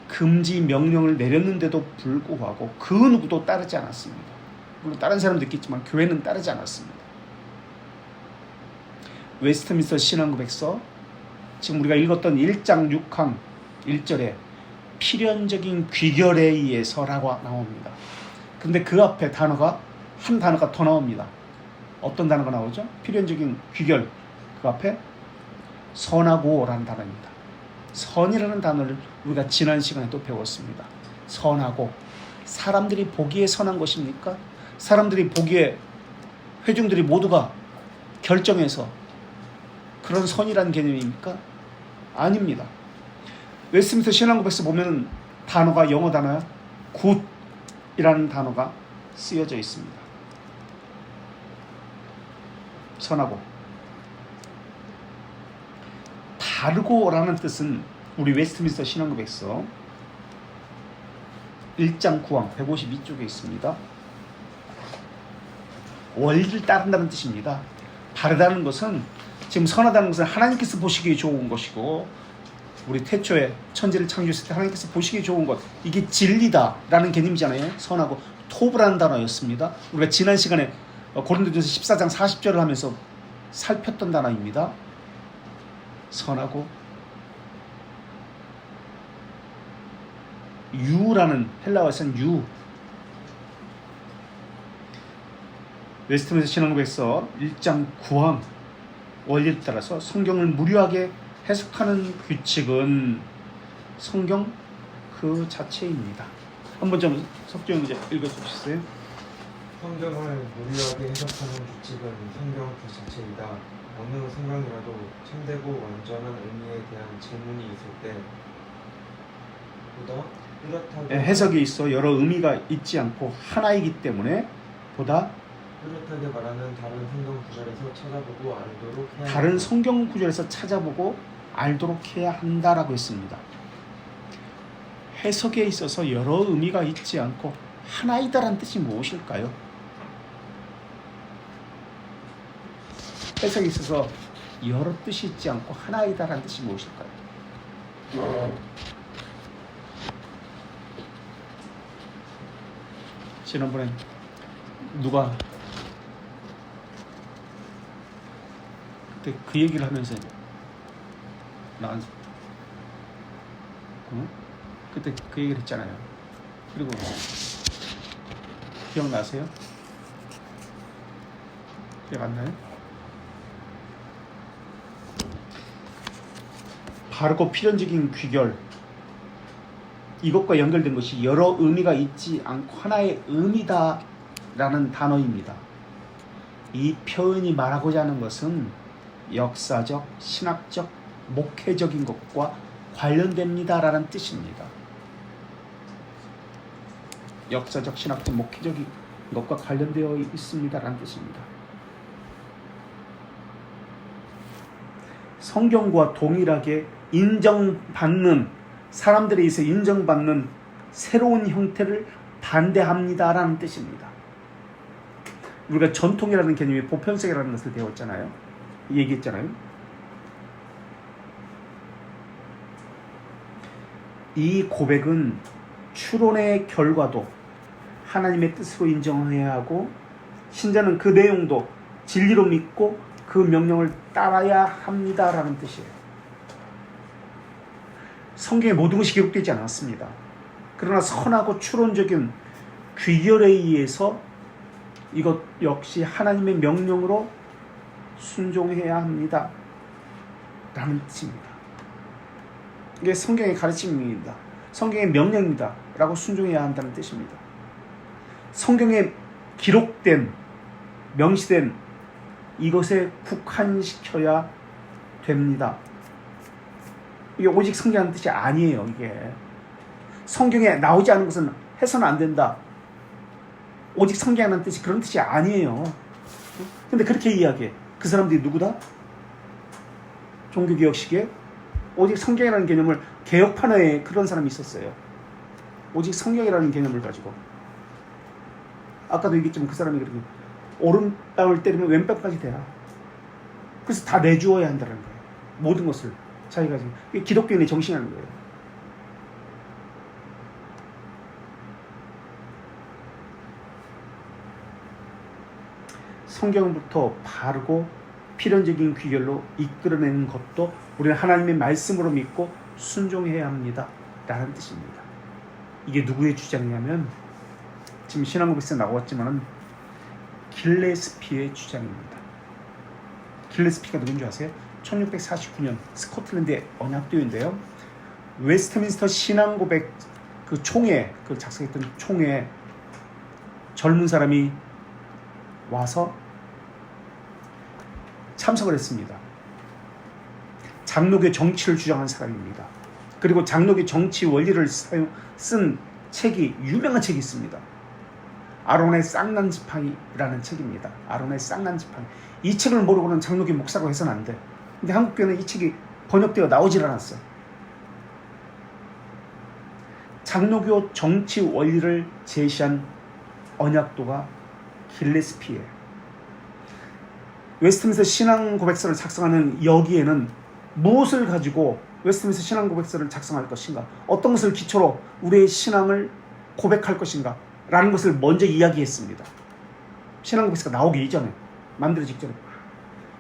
금지 명령을 내렸는데도 불구하고 그 누구도 따르지 않았습니다. 물론 다른 사람도 있겠지만 교회는 따르지 않았습니다. 웨스트민스터 신앙고백서, 지금 우리가 읽었던 1장 6항 1절에 필연적인 귀결에 의해서라고 나옵니다. 근데 그 앞에 단어가, 한 단어가 더 나옵니다. 어떤 단어가 나오죠? 필연적인 귀결, 그 앞에 선하고라는 단어입니다. 선이라는 단어를 우리가 지난 시간에 또 배웠습니다. 선하고, 사람들이 보기에 선한 것입니까? 사람들이 보기에 회중들이 모두가 결정해서 그런 선이라는 개념입니까? 아닙니다. 웨스트민스터 신앙고백서 보면 단어가 영어 단어야 굿이라는 단어가 쓰여져 있습니다. 선하고. 바르고라는 뜻은 우리 웨스트민스터 신앙고백서 1장 9항 152쪽에 있습니다. 원리를 따른다는 뜻입니다. 바르다는 것은, 지금 선하다는 것은 하나님께서 보시기에 좋은 것이고, 우리 태초에 천지를 창조했을 때 하나님께서 보시기에 좋은 것, 이게 진리다라는 개념이잖아요. 선하고. 토브라는 단어였습니다. 우리가 지난 시간에 고린도전서 14장 40절을 하면서 살폈던 단어입니다. 선하고. 유라는 헬라어에서는 유. 웨스트민스터 신앙고백서 1장 9항 원리에 따라서 성경을 무료하게 해석하는 규칙은 성경 그 자체입니다. 한번 좀 석주 형제 읽어주시겠어요? 성경을 무료하게 해석하는 규칙은 성경 그 자체이다. 어느 성경이라도 참되고 완전한 의미에 대한 질문이 있을 때 보다 뚜렷하게 해석이 있어 여러 의미가 있지 않고 하나이기 때문에 보다 뚜렷하게 말하는 다른 성경 구절에서 찾아보고 알도록 해야 다른 한다. 성경 구절에서 찾아보고 알도록 해야 한다라고 했습니다. 해석에 있어서 여러 의미가 있지 않고 하나이다라는 뜻이 무엇일까요? 해석에 있어서 여러 뜻이 있지 않고 하나이다라는 뜻이 무엇일까요? 지난번에 누가 그때 그 얘기를 하면서 나한테 그때 그 얘기를 했잖아요. 그리고 기억나세요? 기억 안 나요? 바르고 필연적인 귀결, 이것과 연결된 것이 여러 의미가 있지 않고 하나의 의미다라는 단어입니다. 이 표현이 말하고자 하는 것은 역사적, 신학적, 목회적인 것과 관련됩니다라는 뜻입니다. 역사적, 신학적, 목회적인 것과 관련되어 있습니다라는 뜻입니다. 성경과 동일하게 인정받는, 사람들에 의해서 인정받는 새로운 형태를 반대합니다라는 뜻입니다. 우리가 전통이라는 개념이 보편성이라는 것을 배웠잖아요. 얘기했잖아요. 이 고백은 추론의 결과도 하나님의 뜻으로 인정해야 하고, 신자는 그 내용도 진리로 믿고 그 명령을 따라야 합니다라는 뜻이에요. 성경에 모든 것이 기록되지 않았습니다. 그러나 선하고 추론적인 귀결에 의해서 이것 역시 하나님의 명령으로 순종해야 합니다 라는 뜻입니다. 이게 성경의 가르침입니다. 성경의 명령입니다 라고 순종해야 한다는 뜻입니다. 성경에 기록된, 명시된 이것에 국한시켜야 됩니다. 이게 오직 성경이라는 뜻이 아니에요. 이게 성경에 나오지 않은 것은 해서는 안 된다, 오직 성경이라는 뜻이 그런 뜻이 아니에요. 근데 그렇게 이야기해. 그 사람들이 누구다? 종교개혁식에 오직 성경이라는 개념을 개혁판에 그런 사람이 있었어요. 오직 성경이라는 개념을 가지고. 아까도 얘기했지만 그 사람이 그렇게 오른뺨을 때리면 왼뺨까지 돼요. 그래서 다 내주어야 한다는 거예요. 모든 것을 자기가 지금. 이게 기독교인의 정신이라는 거예요. 성경부터 바르고 필연적인 귀결로 이끌어내는 것도 우리는 하나님의 말씀으로 믿고 순종해야 합니다 라는 뜻입니다. 이게 누구의 주장이냐면, 지금 신앙고백서에 나왔지만 길레스피의 주장입니다. 길레스피가 누군지 아세요? 1649년 스코틀랜드의 언약도인데요. 웨스트민스터 신앙고백 그 총회, 그 작성했던 총회 젊은 사람이 와서 참석을 했습니다. 장로교 정치를 주장한 사람입니다. 그리고 장로교 정치 원리를 쓴 책이, 유명한 책이 있습니다. 아론의 쌍난 지팡이라는 책입니다. 아론의 쌍난 지팡이. 이 책을 모르고는 장로교 목사로 해서는 안 돼. 근데 한국교회는 이 책이 번역되어 나오질 않았어요. 장로교 정치 원리를 제시한 언약도가 길레스피예요. 웨스트민스터 신앙 고백서를 작성하는 여기에는 무엇을 가지고 웨스트민스터 신앙 고백서를 작성할 것인가, 어떤 것을 기초로 우리의 신앙을 고백할 것인가 라는 것을 먼저 이야기했습니다. 신앙 고백서가 나오기 이전에, 만들어지기 전에.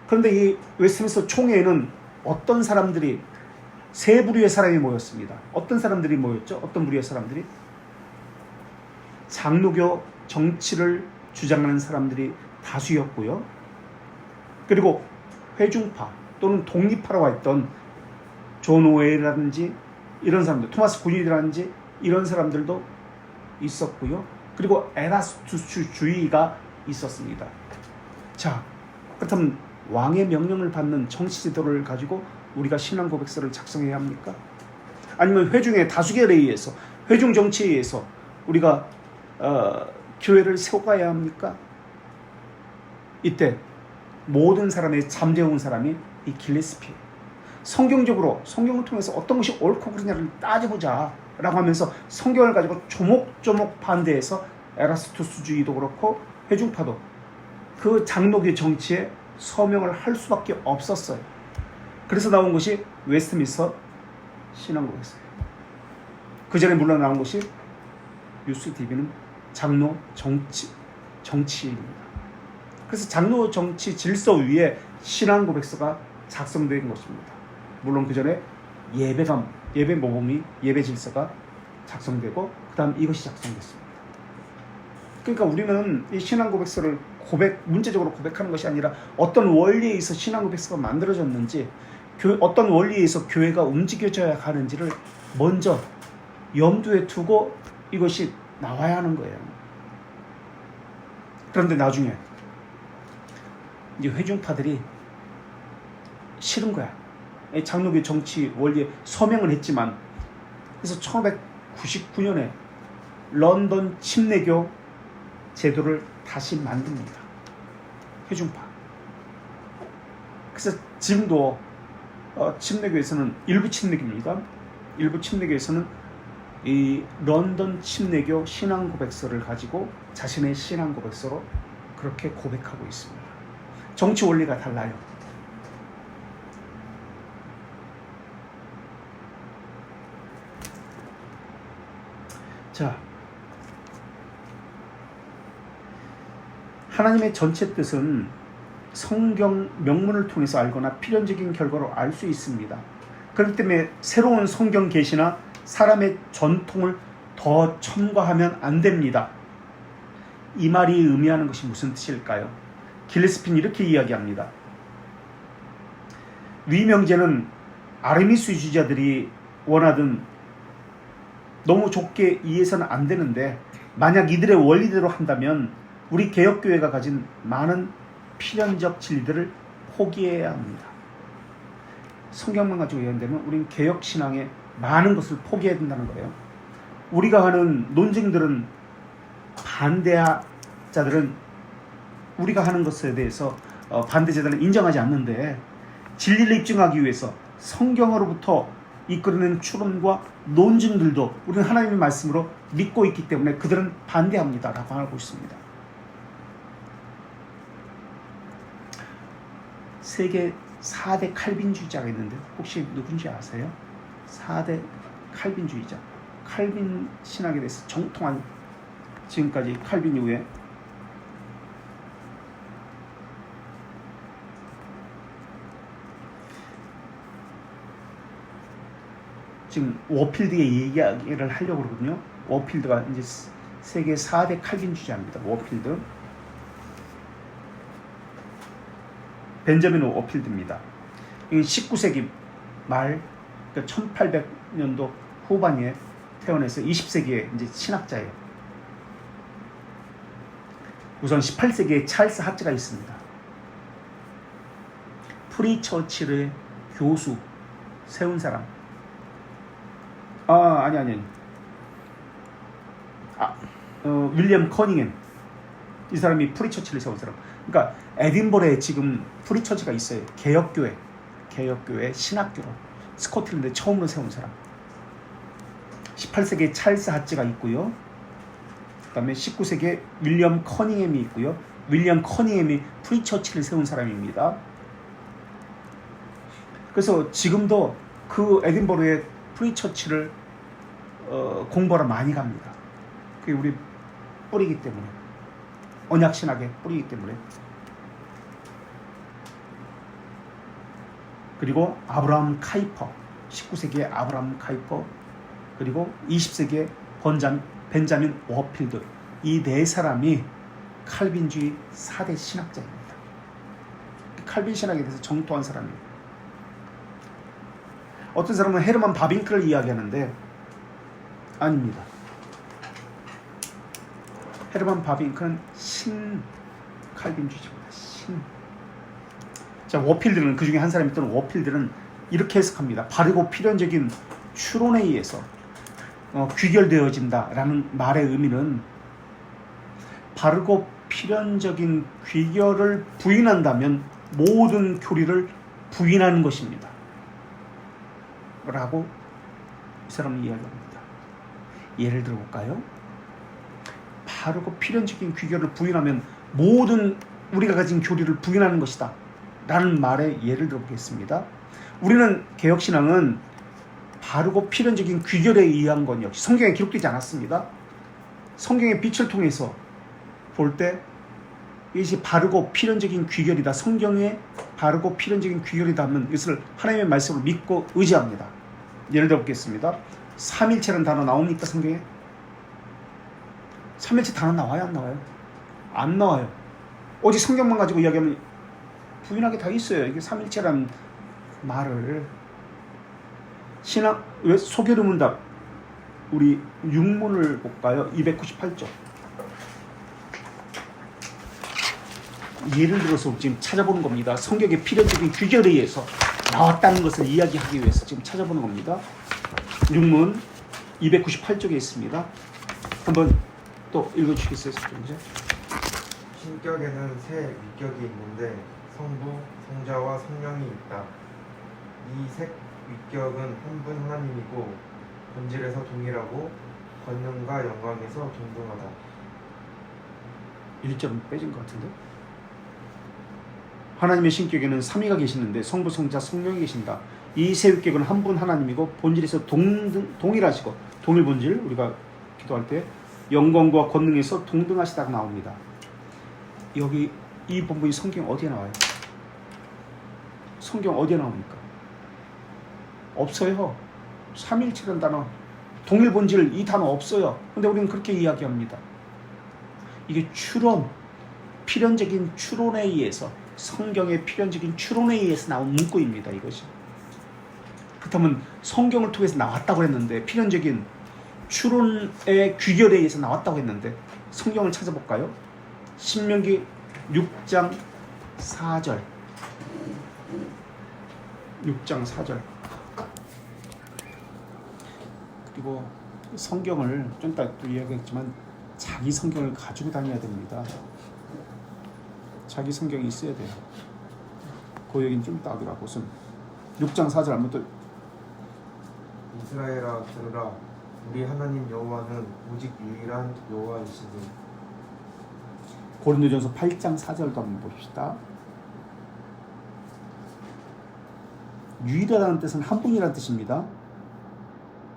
그런데 이 웨스트민스터 총회에는 어떤 사람들이, 세 부류의 사람이 모였습니다. 어떤 사람들이 모였죠? 어떤 부류의 사람들이? 장로교 정치를 주장하는 사람들이 다수였고요. 그리고 회중파 또는 독립파라고 했던 존 오웰이라든지 이런 사람들, 토마스 굿이라든지 이런 사람들도 있었고요. 그리고 에라스투스주의가 있었습니다. 자, 그렇다면 왕의 명령을 받는 정치 제도를 가지고 우리가 신앙 고백서를 작성해야 합니까? 아니면 회중의 다수결에 의해서, 회중 정치에 의해서 우리가 교회를 세워가야 합니까? 이때 모든 사람의 잠재운 사람이 이 길레스피. 성경적으로 성경을 통해서 어떤 것이 옳고 그르냐를 따져보자 라고 하면서 성경을 가지고 조목조목 반대해서 에라스투스주의도 그렇고 회중파도 그 장로교 정치에 서명을 할 수밖에 없었어요. 그래서 나온 것이 웨스트민스터 신앙고백서예요. 그 전에 물론 나온 것이 뉴스TV는 장로 정치입니다. 그래서 장로 정치 질서 위에 신앙 고백서가 작성된 것입니다. 물론 그 전에 예배 모범이, 예배 질서가 작성되고 그 다음 이것이 작성됐습니다. 그러니까 우리는 이 신앙 고백서를 문제적으로 고백하는 것이 아니라 어떤 원리에 의해서 신앙 고백서가 만들어졌는지, 어떤 원리에 의해서 교회가 움직여져야 하는지를 먼저 염두에 두고 이것이 나와야 하는 거예요. 그런데 나중에 이제 회중파들이 싫은 거야. 장로교 정치 원리에 서명을 했지만, 그래서 1999년에 런던 침례교 제도를 다시 만듭니다. 회중파. 그래서 지금도 침례교에서는, 일부 침례교입니다. 일부 침례교에서는 이 런던 침례교 신앙 고백서를 가지고 자신의 신앙 고백서로 그렇게 고백하고 있습니다. 정치 원리가 달라요. 자, 하나님의 전체 뜻은 성경 명문을 통해서 알거나 필연적인 결과로 알 수 있습니다. 그렇기 때문에 새로운 성경 계시나 사람의 전통을 더 첨가하면 안 됩니다. 이 말이 의미하는 것이 무슨 뜻일까요? 길레스피는 이렇게 이야기합니다. 위명제는 아르미스주의자들이 원하던 너무 좁게 이해해서는 안 되는데, 만약 이들의 원리대로 한다면 우리 개혁교회가 가진 많은 필연적 진리들을 포기해야 합니다. 성경만 가지고 이해한다면 우리는 개혁신앙의 많은 것을 포기해야 된다는 거예요. 우리가 하는 논쟁들은, 반대자들은 우리가 하는 것에 대해서 반대자들은 인정하지 않는데, 진리를 입증하기 위해서 성경으로부터 이끌어낸 추론과 논증들도 우리는 하나님의 말씀으로 믿고 있기 때문에 그들은 반대합니다 라고 하고 있습니다. 세계 4대 칼빈주의자가 있는데 혹시 누군지 아세요? 4대 칼빈주의자. 칼빈 신학에 대해서 정통한, 지금까지 칼빈 이후에 지금 워필드의 이야기를 하려고 그러거든요. 워필드가 이제 세계 4대 칼빈주의자입니다. 워필드. 벤저민 워필드입니다. 이 19세기 말, 그러니까 1800년도 후반에 태어나서 20세기에 이제 신학자예요. 우선 18세기에 찰스 하츠가 있습니다. 프리처치의 교수 세운 사람. 아니. 윌리엄 커닝햄. 이 사람이 프리처치를 세운 사람. 그러니까 에딘버러에 지금 프리처치가 있어요. 개혁교회 신학교로 스코틀랜드에 처음으로 세운 사람. 18세기에 찰스 하츠가 있고요. 그 다음에 19세기에 윌리엄 커닝햄이 있고요. 윌리엄 커닝햄이 프리처치를 세운 사람입니다. 그래서 지금도 그 에딘버러의 프리처치를 공부하러 많이 갑니다. 그게 우리 뿌리기 때문에, 언약신학의 뿌리기 때문에. 그리고 아브라함 카이퍼, 19세기의 아브라함 카이퍼, 그리고 20세기의 벤자민 워필드, 이 네 사람이 칼빈주의 4대 신학자입니다. 칼빈 신학에 대해서 정토한 사람입니다. 어떤 사람은 헤르만 바빙크를 이야기하는데 아닙니다. 헤르만 바빙크는 신 칼빈주의자입니다. 신. 자, 워필드는 그 중에 한 사람이 있던 워필드는 이렇게 해석합니다. 바르고 필연적인 추론에 의해서 귀결되어진다라는 말의 의미는 바르고 필연적인 귀결을 부인한다면 모든 교리를 부인하는 것입니다. 라고 이 사람은 이야기합니다. 예를 들어볼까요? 바르고 필연적인 귀결을 부인하면 모든 우리가 가진 교리를 부인하는 것이다 라는 말에 예를 들어보겠습니다. 우리는 개혁신앙은 바르고 필연적인 귀결에 의한 건 역시 성경에 기록되지 않았습니다. 성경의 빛을 통해서 볼 때 이것이 바르고 필연적인 귀결이다, 성경에 바르고 필연적인 귀결이다 하면 이것을 하나님의 말씀을 믿고 의지합니다. 예를 들어 보겠습니다. 삼일체라는 단어 나옵니까 성경에? 삼일체 단어 나와요 안 나와요? 안 나와요. 오직 성경만 가지고 이야기하면 부인하게 다 있어요. 이게 삼일체라는 말을. 신학 왜 소개로 문답 우리 육문을 볼까요? 298쪽. 예를 들어서 지금 찾아보는 겁니다. 성경의 필연적인 규결에 의해서 나왔다는 것을 이야기하기 위해서 지금 찾아보는 겁니다. 육문 298쪽에 있습니다. 한번 또 읽어주시겠어요? 신격에는 세 위격이 있는데 성부, 성자와 성령이 있다. 이 세 위격은 한 분 하나님이고 본질에서 동일하고 권능과 영광에서 동등하다. 1점 빼진 것 같은데? 하나님의 신격에는 삼위가 계시는데 성부, 성자, 성령이 계신다. 이 세 위격은 한 분 하나님이고 본질에서 동일하시고, 동일 본질, 우리가 기도할 때 영광과 권능에서 동등하시다가 나옵니다. 여기 이 본문이 성경 어디에 나와요? 성경 어디에 나옵니까? 없어요. 삼일체라는 단어, 동일 본질, 이 단어 없어요. 근데 우리는 그렇게 이야기합니다. 이게 추론, 필연적인 추론에 의해서, 성경의 필연적인 추론에 의해서 나온 문구입니다. 이것이. 그렇다면 성경을 통해서 나왔다고 했는데, 필연적인 추론의 귀결에 의해서 나왔다고 했는데, 성경을 찾아볼까요? 신명기 6장 4절. 6장 4절. 그리고 성경을 좀 이따 또 이야기했지만 자기 성경을 가지고 다녀야 됩니다. 자기 성경이 있어야 돼요. 그 얘기는 좀 이따 하더라고. 6장 4절 한번 또. 이스라엘아 들으라, 우리 하나님 여호와는 오직 유일한 여호와이시니. 고린도전서 8장 4절도 한번 봅시다. 유일하다는 뜻은 한 분이라는 뜻입니다.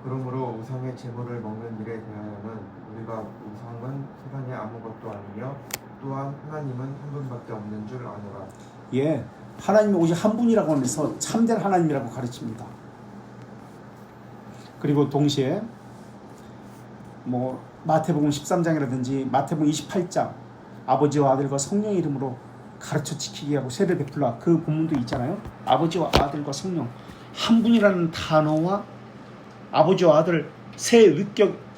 그러므로 우상의 제물을 먹는 일에 대하여는 우리가 우상은 세상에 아무것도 아니며 또한 하나님은 한 분밖에 없는 줄 아노라. 예, 하나님이 오직 한 분이라고 하면서 참된 하나님이라고 가르칩니다. 그리고 동시에 마태복음 13장이라든지 마태복음 28장 아버지와 아들과 성령의 이름으로 가르쳐 지키게 하고 세례 베풀라, 그 본문도 있잖아요. 아버지와 아들과 성령, 한 분이라는 단어와 아버지와 아들 세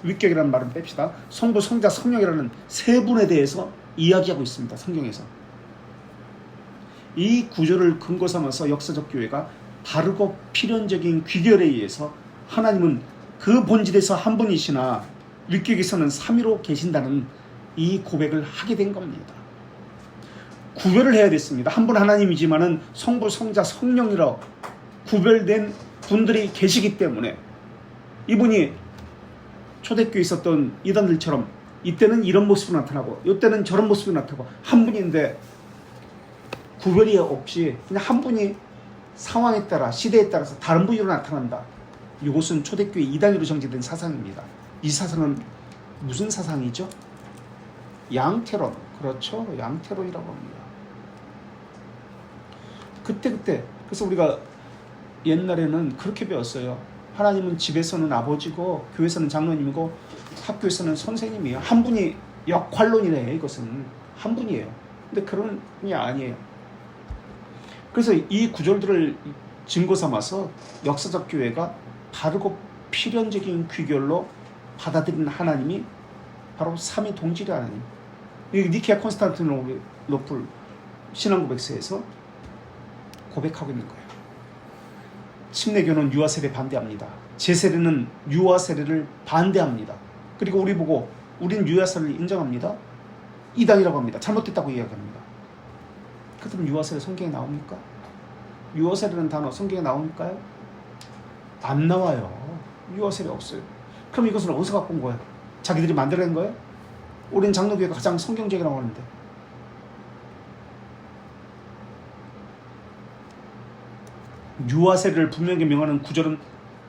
위격이라는 말은 뺍시다. 성부, 성자, 성령이라는 세 분에 대해서 이야기하고 있습니다. 성경에서. 이 구조를 근거 삼아서 역사적 교회가 바르고 필연적인 귀결에 의해서 하나님은 그 본질에서 한 분이시나 위격에서는 삼위로 계신다는 이 고백을 하게 된 겁니다. 구별을 해야 됐습니다. 한 분 하나님이지만은 성부, 성자, 성령이라 구별된 분들이 계시기 때문에 이분이 초대교회에 있었던 이단들처럼 이때는 이런 모습으로 나타나고 이때는 저런 모습으로 나타나고 한 분인데 구별이 없이 그냥 한 분이 상황에 따라 시대에 따라서 다른 분으로 나타난다. 이것은 초대교회 이단으로 정제된 사상입니다. 이 사상은 무슨 사상이죠? 양태론. 그렇죠. 양태론이라고 합니다. 그때 그래서 우리가 옛날에는 그렇게 배웠어요. 하나님은 집에서는 아버지고 교회에서는 장로님이고 학교에서는 선생님이에요. 한 분이 역할론이래요. 이것은 한 분이에요. 근데 그런 분이 아니에요. 그래서 이 구절들을 증거 삼아서 역사적 교회가 바르고 필연적인 귀결로 받아들이는 하나님이 바로 삼위 동질의 하나님. 니케아 콘스탄티노플 신앙고백서에서 고백하고 있는 거예요. 침례교는 유아 세례 반대합니다. 제세례는 유아 세례를 반대합니다. 그리고 우리 보고 우리는 유아 세례를 인정합니다. 이단이라고 합니다. 잘못됐다고 이야기합니다. 그렇다면 유아 세례 성경에 나옵니까? 유아 세례라는 단어 성경에 나옵니까요? 안 나와요. 유아 세례 없어요. 그럼 이것은 어디서 갖고 온 거예요? 자기들이 만들어낸 거예요? 우리는 장로교회가 가장 성경적이라고 하는데. 유아 세례를 분명히 명하는 구절은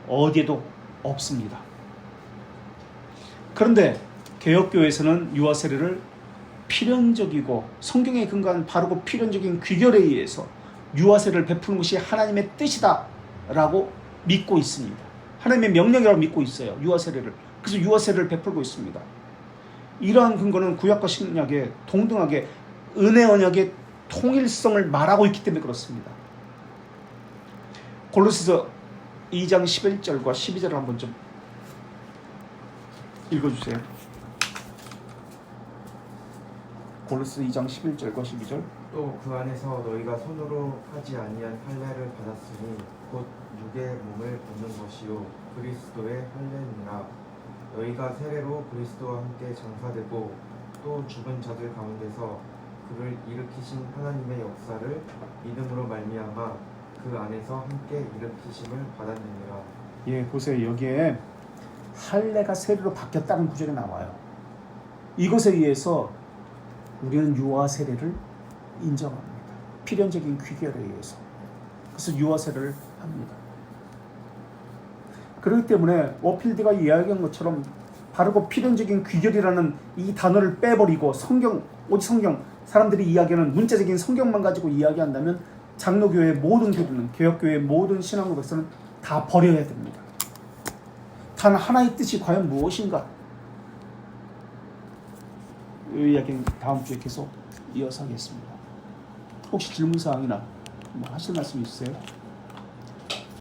어디에도 없습니다. 그런데 개혁교회에서는 유아 세례를 필연적이고 성경에 근거한 바르고 필연적인 귀결에 의해서 유아 세례를 베푸는 것이 하나님의 뜻이다 라고 믿고 있습니다. 하나님의 명령이라고 믿고 있어요. 유아 세례를. 그래서 유아 세례를 베풀고 있습니다. 이러한 근거는 구약과 신약에 동등하게 은혜 언약의 통일성을 말하고 있기 때문에 그렇습니다. 골로새서 2장 11절과 12절을 한번 좀 읽어주세요. 골로새 2장 11절과 12절. 또 그 안에서 너희가 손으로 하지 아니한 할례를 받았으니 곧 육의 몸을 벗는 것이요 그리스도의 할례니라. 너희가 세례로 그리스도와 함께 장사되고 또 죽은 자들 가운데서 그를 일으키신 하나님의 역사를 믿음으로 말미암아 그 안에서 함께 일으키심을 받았느니라. 예, 보세요. 여기에 할례가 세례로 바뀌었다는 구절이 나와요. 이것에 의해서 우리는 유아 세례를 인정합니다. 필연적인 귀결에 의해서. 그래서 유아 세례를 합니다. 그렇기 때문에 워필드가 이야기한 것처럼 바르고 필연적인 귀결이라는 이 단어를 빼버리고 오직 성경, 사람들이 이야기하는 문자적인 성경만 가지고 이야기한다면 장로교회의 모든 교리는, 개혁교회의 모든 신앙고백서는 다 버려야 됩니다. 단 하나의 뜻이 과연 무엇인가? 이 이야기는 다음 주에 계속 이어서 하겠습니다. 혹시 질문사항이나 하실 말씀 있으세요?